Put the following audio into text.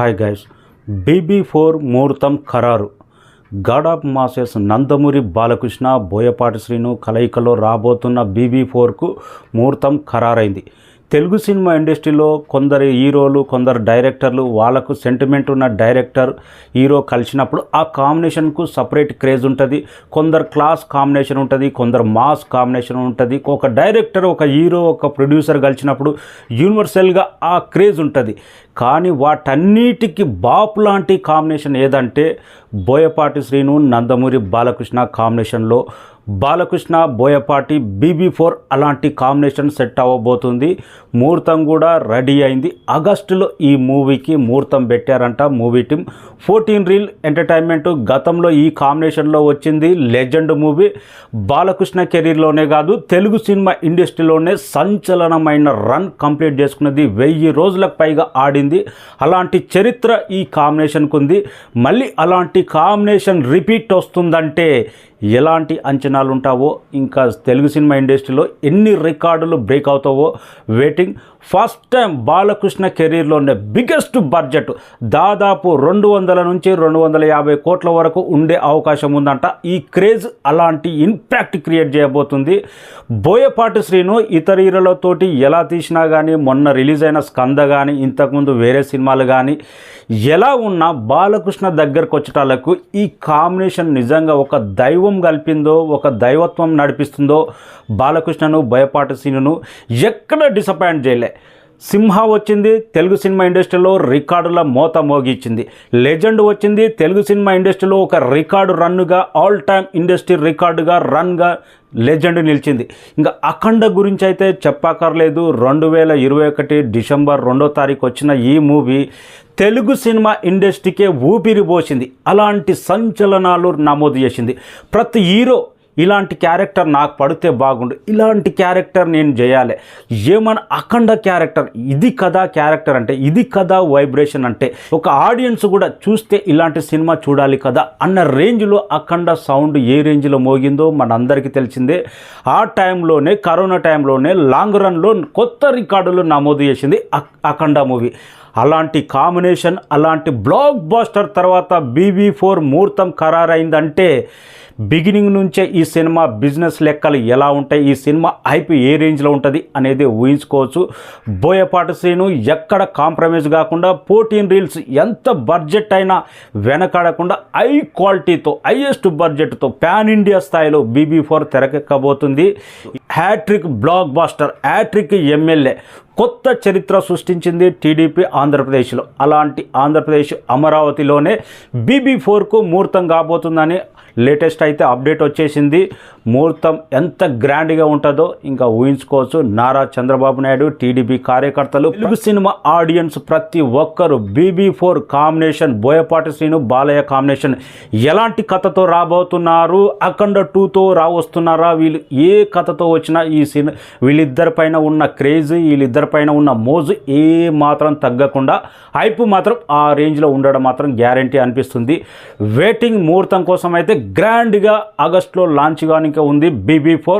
Hi guys, BB4 ముహూర్తం ఖరారు. God of masses Nandamuri Balakrishna Boyapati Srinu కలయికలో రాబోతున్న BB4కు ముహూర్తం ఖరారైంది. తెలుగు సినిమా ఇండస్ట్రీలో కొందరు హీరోలు, కొందరు డైరెక్టర్లు, వాళ్ళకు సెంటిమెంట్ ఉన్న డైరెక్టర్ హీరో కలిసినప్పుడు ఆ కాంబినేషన్కు సపరేట్ క్రేజ్ ఉంటుంది. కొందరు క్లాస్ కాంబినేషన్ ఉంటుంది, కొందరు మాస్ కాంబినేషన్ ఉంటుంది. ఒక డైరెక్టర్, ఒక హీరో, ఒక ప్రొడ్యూసర్ కలిసినప్పుడు యూనివర్సల్గా ఆ క్రేజ్ ఉంటుంది. కానీ వాటన్నిటికీ బాపు లాంటి కాంబినేషన్ ఏదంటే బోయపాటి శ్రీను నందమూరి బాలకృష్ణ కాంబినేషన్లో బాలకృష్ణ బోయపాటి BB4 అలాంటి కాంబినేషన్ సెట్ అవ్వబోతుంది. ముహూర్తం కూడా రెడీ అయింది. ఆగస్టులో ఈ మూవీకి ముహూర్తం పెట్టారంట మూవీ టీమ్. 14 రీల్ ఎంటర్టైన్మెంట్ గతంలో ఈ కాంబినేషన్లో వచ్చింది. Legend movie. బాలకృష్ణ కెరీర్లోనే కాదు, తెలుగు సినిమా ఇండస్ట్రీలోనే సంచలనమైన రన్ కంప్లీట్ చేసుకున్నది. 1000 రోజులకు పైగా ఆడింది. అలాంటి చరిత్ర ఈ కాంబినేషన్కు ఉంది. మళ్ళీ అలాంటి కాంబినేషన్ రిపీట్ వస్తుందంటే ఎలాంటి అంచనాలు ఉంటావో, ఇంకా తెలుగు సినిమా ఇండస్ట్రీలో ఎన్ని రికార్డులు బ్రేక్ అవుతావో వెయిటింగ్. ఫస్ట్ టైం బాలకృష్ణ కెరీర్లోనే బిగ్గెస్ట్ బడ్జెట్ దాదాపు 200 నుంచి 250 కోట్ల వరకు ఉండే అవకాశం ఉందంట. ఈ క్రేజ్ అలాంటి ఇంపాక్ట్ క్రియేట్ చేయబోతుంది. బోయపాటి శ్రీను ఇతర హీరోలతోటి ఎలా తీసినా కానీ, మొన్న రిలీజ్ అయిన స్కంద కానీ, ఇంతకుముందు వేరే సినిమాలు కానీ ఎలా ఉన్నా బాలకృష్ణ దగ్గరకు వచ్చేటాలకు ఈ కాంబినేషన్ నిజంగా ఒక దైవం కలిపిందో, ఒక దైవత్వం నడిపిస్తుందో. బాలకృష్ణను బోయపాటి శ్రీను ఎక్కడ డిసప్పాయింట్ చేయలే. సింహ వచ్చింది, తెలుగు సినిమా ఇండస్ట్రీలో రికార్డుల మోత మోగించింది. లెజెండ్ వచ్చింది, తెలుగు సినిమా ఇండస్ట్రీలో ఒక రికార్డు రన్నుగా, ఆల్ టైమ్ ఇండస్ట్రీ రికార్డుగా రన్గా లెజెండ్ నిలిచింది. ఇంకా అఖండ గురించి అయితే చెప్పక్కర్లేదు. 2021 డిసెంబర్ 2వ తారీఖు వచ్చిన ఈ మూవీ తెలుగు సినిమా ఇండస్ట్రీకే ఊపిరి పోసింది. అలాంటి సంచలనాలు నమోదు చేసింది. ప్రతి హీరో ఇలాంటి క్యారెక్టర్ నాకు పడితే బాగుండు, ఇలాంటి క్యారెక్టర్ నేను చేయాలి, ఏమన్నా అఖండ క్యారెక్టర్, ఇది కదా క్యారెక్టర్ అంటే, ఇది కదా వైబ్రేషన్ అంటే, ఒక ఆడియన్స్ కూడా చూస్తే ఇలాంటి సినిమా చూడాలి కదా అన్న రేంజ్లో అఖండ సౌండ్ ఏ రేంజ్లో మోగిందో మనందరికీ తెలిసిందే. ఆ టైంలోనే, కరోనా టైంలోనే లాంగ్ రన్లో కొత్త రికార్డులు నమోదు చేసింది అఖండ మూవీ. అలాంటి కాంబినేషన్, అలాంటి బ్లాక్ బాస్టర్ తర్వాత BB4 ముహూర్తం ఖరారైందంటే బిగినింగ్ నుంచే ఈ సినిమా బిజినెస్ లెక్కలు ఎలా ఉంటాయి, ఈ సినిమా హైప్ ఏ రేంజ్లో ఉంటుంది అనేది ఊహించుకోవచ్చు. బోయపాటి శ్రీను ఎక్కడ కాంప్రమైజ్ కాకుండా 14 రీల్స్ ఎంత బడ్జెట్ అయినా వెనకాడకుండా హై క్వాలిటీతో, హైయెస్ట్ బడ్జెట్తో పాన్ ఇండియా స్థాయిలో BB4 తెరకెక్కబోతుంది. Hat-trick blockbuster, hat-trick MLA, కొత్త చరిత్ర సృష్టించింది టీడీపీ ఆంధ్రప్రదేశ్లో. అలాంటి ఆంధ్రప్రదేశ్ అమరావతిలోనే BB4కు ముహూర్తం కాబోతుందని లేటెస్ట్ అయితే అప్డేట్ వచ్చేసింది. ముహూర్తం ఎంత గ్రాండ్గా ఉంటుందో ఇంకా ఊహించుకోవచ్చు. నారా చంద్రబాబు నాయుడు, టీడీపీ కార్యకర్తలు, తెలుగు సినిమా ఆడియన్స్ ప్రతి ఒక్కరు BB4 combination, Boyapati Srinu Balayya combination ఎలాంటి కథతో రాబోతున్నారు, అఖండ 2తో రావస్తున్నారా, వీళ్ళు ఏ కథతో వచ్చినా ఈ సినిమా వీళ్ళిద్దరిపైన ఉన్న క్రేజ్, వీళ్ళిద్దరిపైన ఉన్న మోజు ఏ మాత్రం తగ్గకుండా హైప్ మాత్రం ఆ రేంజ్లో ఉండడం మాత్రం గ్యారంటీ అనిపిస్తుంది. వెయిటింగ్ ముహూర్తం కోసం అయితే గ్రాండ్గా ఆగస్టులో లాంచ్ కానిక ఉంది BB4.